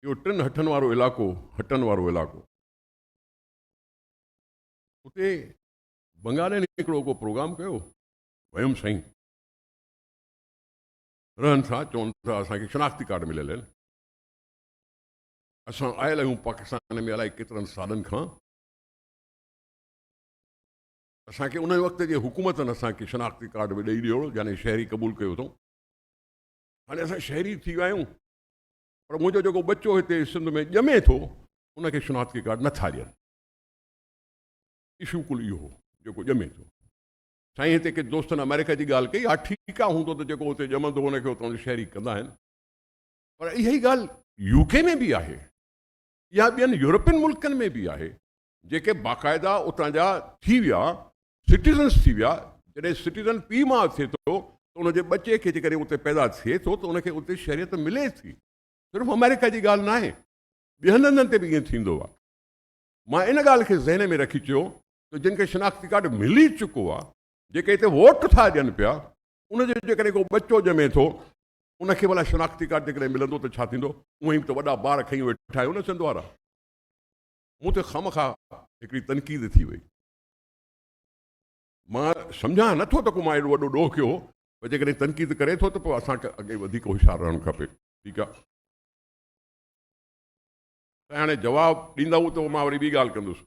इहो टिनि हटनि वारो इलाइक़ो उते बंगालियुनि हिकिड़ो को प्रोग्राम कयो। वयुमि साईं, रहनि था, चवनि था असांखे शनाख्ती कार्ड मिलियल आहिनि। असां आयल आहियूं पाकिस्तान में अलाए केतिरनि सालनि खां। असांखे उन वक़्त जे हुकूमतनि असांखे शनाख्ती कार्ड बि ॾेई ॾियो, यानी शहरी क़बूल कयो अथऊं। हाणे असां शहरी थी विया आहियूं, पर मुंहिंजो जेको बच्चो हिते सिंध में ॼमे थो उनखे शनाख्ती कार्ड नथा ॾियनि। इशू कुल इहो जेको ॼमे थो। साईं हिते के दोस्तनि अमेरिका जी ॻाल्हि कई, हा ठीकु आहे, हूंदो त जेको हुते ॼमंदो हुनखे उतां जो शहरी कंदा आहिनि। पर इहा ई ॻाल्हि यूके में बि आहे, या ॿियनि यूरोपियन मुल्कनि में बि आहे, जेके बाक़ाइदा उतां जा थी विया सिटीज़न्स थी विया। जॾहिं सिटीज़न पीउ मां थिए थो त उनजे बचे खे जेकॾहिं उते पैदा थिए थो त उनखे उते शहरियत मिले थी। सिर्फ़ु अमेरिका जी ॻाल्हि न आहे, ॿियनि हंधनि ते बि ईअं थींदो आहे। मां इन ॻाल्हि खे ज़हन में रखी चयो त जिन खे शनाख्ती कार्ड मिली चुको आहे, जेके हिते वोट था ॾियनि पिया, उनजो जेकॾहिं को बच्चो ॼमे थो उनखे भला शनाख्ती कार्ड जेकॾहिं मिलंदो त छा थींदो? उअं ई त वॾा ॿार खई वेठा आहियूं न सिंध वारा। मूं ते ख़ामख़ा हिकिड़ी तनक़ीद थी वई। मां सम्झां नथो त को मां एॾो वॾो ॾोह कयो, पर जेकॾहिं तनक़ीद करे थो त पोइ असांखे अॻे वधीक होशियारु रहणु खपे। ठीकु आहे, त हाणे जवाबु ॾींदव त मां वरी ॿी ॻाल्हि कंदुसि।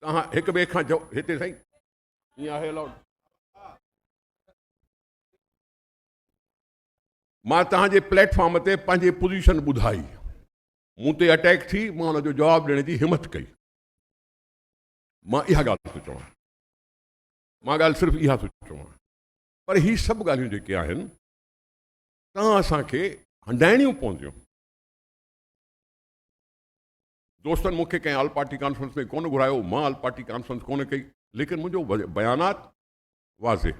तव्हां हिक ॿिए खां हिते साईं ईअं आहे अलाउड? मां तव्हांजे प्लेटफॉर्म ते पंहिंजी पोज़ीशन ॿुधाई, मूं ते अटैक थी, मां हुनजो जवाबु ॾियण जी हिमत कई। मां इहा ॻाल्हि थो चवां, मां ॻाल्हि सिर्फ़ु इहा थो चवां। पर ही सभु ॻाल्हियूं जेके आहिनि तव्हां असांखे हंडाइणियूं पवंदियूं। दोस्तनि मूंखे कंहिं ऑल पार्टी कॉन्फ्रेंस में कोन घुरायो, मां ऑल पार्टी कॉन्फ्रेंस कोन कई, लेकिन मुंहिंजो बयानात वाज़े।